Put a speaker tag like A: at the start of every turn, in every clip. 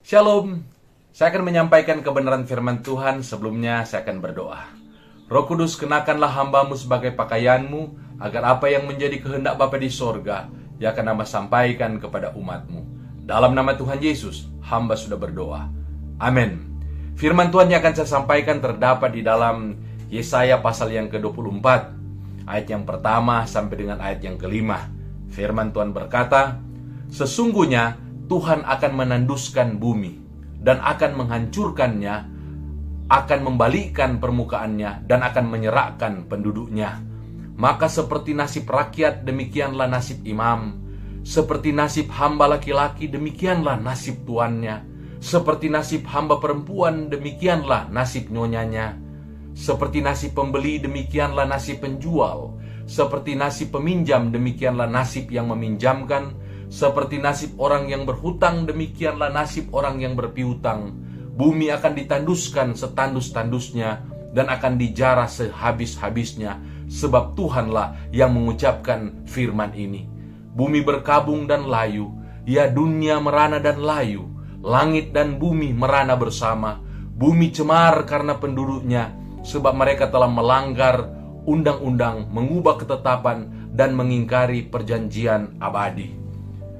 A: Shalom, saya akan menyampaikan kebenaran firman Tuhan. Sebelumnya saya akan berdoa. Roh Kudus, kenakanlah hamba-Mu sebagai pakaian-Mu, agar apa yang menjadi kehendak Bapa di sorga, yang akan hamba sampaikan kepada umat-Mu. Dalam nama Tuhan Yesus, hamba sudah berdoa. Amin. Firman Tuhan yang akan saya sampaikan terdapat di dalam Yesaya pasal yang ke-24, ayat yang pertama sampai dengan ayat yang kelima. Firman Tuhan berkata, sesungguhnya Tuhan akan menanduskan bumi dan akan menghancurkannya, akan membalikkan permukaannya dan akan menyerahkan penduduknya. Maka seperti nasib rakyat, demikianlah nasib imam. Seperti nasib hamba laki-laki, demikianlah nasib tuannya. Seperti nasib hamba perempuan, demikianlah nasib nyonyanya. Seperti nasib pembeli, demikianlah nasib penjual. Seperti nasib peminjam, demikianlah nasib yang meminjamkan. Seperti nasib orang yang berhutang, demikianlah nasib orang yang berpiutang. Bumi akan ditanduskan setandus-tandusnya dan akan dijarah sehabis-habisnya, sebab Tuhanlah yang mengucapkan firman ini. Bumi berkabung dan layu, ya dunia merana dan layu. Langit dan bumi merana bersama. Bumi cemar karena penduduknya, sebab mereka telah melanggar undang-undang, mengubah ketetapan, dan mengingkari perjanjian abadi.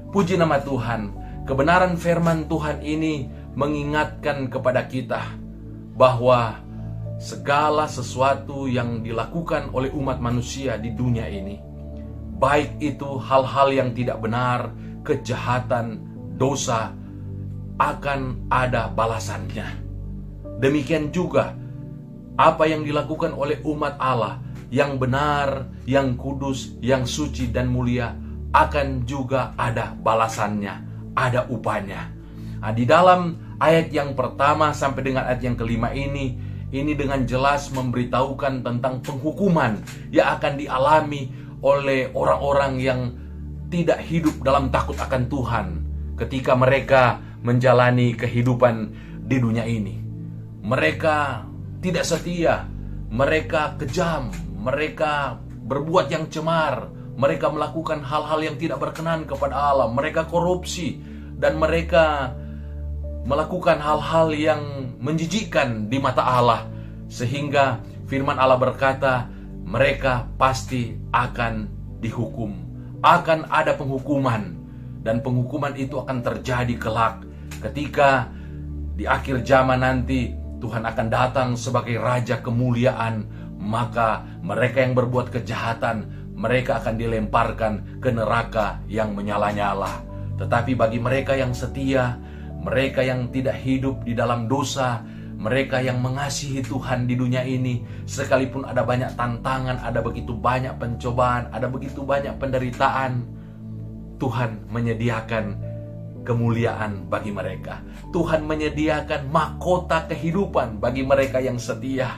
A: Puji nama Tuhan, kebenaran firman Tuhan ini mengingatkan kepada kita bahwa segala sesuatu yang dilakukan oleh umat manusia di dunia ini, baik itu hal-hal yang tidak benar, kejahatan, dosa, akan ada balasannya. Demikian juga apa yang dilakukan oleh umat Allah yang benar, yang kudus, yang suci dan mulia, akan juga ada balasannya, ada upahnya. Nah, di dalam ayat yang pertama sampai dengan ayat yang kelima ini dengan jelas memberitahukan tentang penghukuman yang akan dialami oleh orang-orang yang tidak hidup dalam takut akan Tuhan ketika mereka menjalani kehidupan di dunia ini. Mereka tidak setia, mereka kejam, mereka berbuat yang cemar, mereka melakukan hal-hal yang tidak berkenan kepada Allah, mereka korupsi, dan mereka melakukan hal-hal yang menjijikkan di mata Allah. Sehingga firman Allah berkata, mereka pasti akan dihukum. Akan ada penghukuman, dan penghukuman itu akan terjadi kelak ketika di akhir zaman nanti Tuhan akan datang sebagai Raja kemuliaan. Maka mereka yang berbuat kejahatan, mereka akan dilemparkan ke neraka yang menyala-nyala. Tetapi bagi mereka yang setia, mereka yang tidak hidup di dalam dosa, mereka yang mengasihi Tuhan di dunia ini, sekalipun ada banyak tantangan, ada begitu banyak pencobaan, ada begitu banyak penderitaan, Tuhan menyediakan kemuliaan bagi mereka. Tuhan menyediakan mahkota kehidupan bagi mereka yang setia.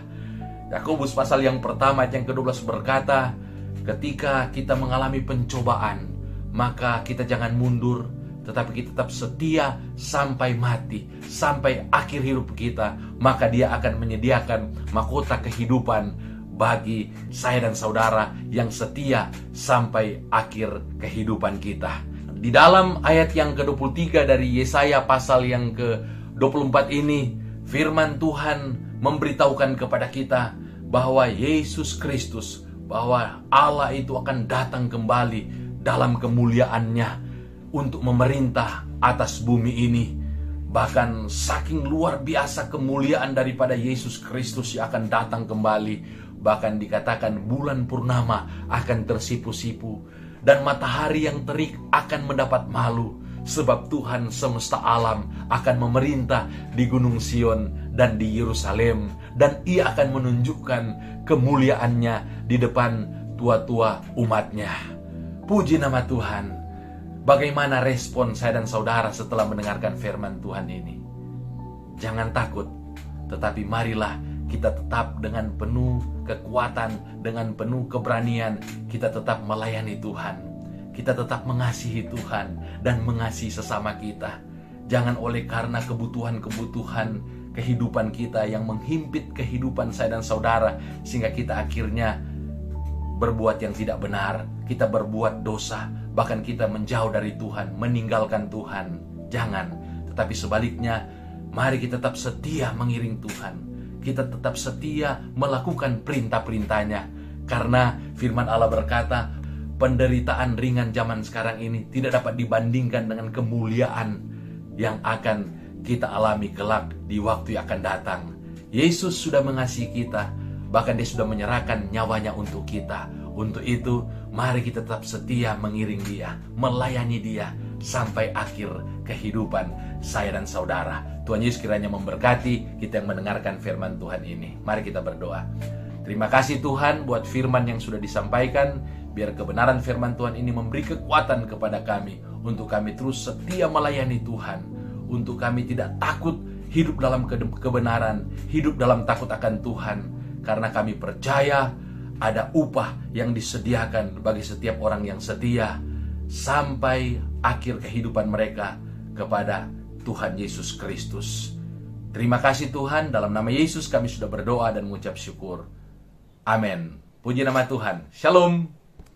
A: Yakobus pasal yang pertama ayat yang ke-12 berkata, ketika kita mengalami pencobaan, maka kita jangan mundur, tetapi kita tetap setia sampai mati, sampai akhir hidup kita. Maka Dia akan menyediakan mahkota kehidupan bagi saya dan saudara yang setia sampai akhir kehidupan kita. Di dalam ayat yang ke-23 dari Yesaya pasal yang ke-24 ini, firman Tuhan memberitahukan kepada kita bahwa Yesus Kristus, bahwa Allah itu akan datang kembali dalam kemuliaannya untuk memerintah atas bumi ini. Bahkan saking luar biasa kemuliaan daripada Yesus Kristus yang akan datang kembali, bahkan dikatakan bulan purnama akan tersipu-sipu dan matahari yang terik akan mendapat malu, sebab Tuhan semesta alam akan memerintah di Gunung Sion dan di Yerusalem, dan Ia akan menunjukkan kemuliaannya di depan tua-tua umatnya. Puji nama Tuhan. Bagaimana respon saya dan saudara setelah mendengarkan firman Tuhan ini? Jangan takut, tetapi marilah kita tetap dengan penuh kekuatan, dengan penuh keberanian, kita tetap melayani Tuhan. Kita tetap mengasihi Tuhan dan mengasihi sesama kita. Jangan oleh karena kebutuhan-kebutuhan kehidupan kita yang menghimpit kehidupan saya dan saudara, sehingga kita akhirnya berbuat yang tidak benar, kita berbuat dosa, bahkan kita menjauh dari Tuhan, meninggalkan Tuhan. Jangan, Tetapi sebaliknya, mari kita tetap setia mengiring Tuhan. Kita tetap setia melakukan perintah-perintahnya. Karena firman Allah berkata, penderitaan ringan zaman sekarang ini tidak dapat dibandingkan dengan kemuliaan yang akan kita alami kelak di waktu yang akan datang. Yesus sudah mengasihi kita, bahkan Dia sudah menyerahkan nyawanya untuk kita. Untuk itu, mari kita tetap setia mengiring Dia, melayani Dia sampai akhir kehidupan saya dan saudara. Tuhan Yesus kiranya memberkati kita yang mendengarkan firman Tuhan ini. Mari kita berdoa. Terima kasih Tuhan buat firman yang sudah disampaikan. Biar kebenaran firman Tuhan ini memberi kekuatan kepada kami, untuk kami terus setia melayani Tuhan, untuk kami tidak takut hidup dalam kebenaran, hidup dalam takut akan Tuhan. Karena kami percaya ada upah yang disediakan bagi setiap orang yang setia sampai akhir kehidupan mereka kepada Tuhan Yesus Kristus. Terima kasih Tuhan, dalam nama Yesus kami sudah berdoa dan mengucap syukur. Amin. Puji nama Tuhan. Shalom.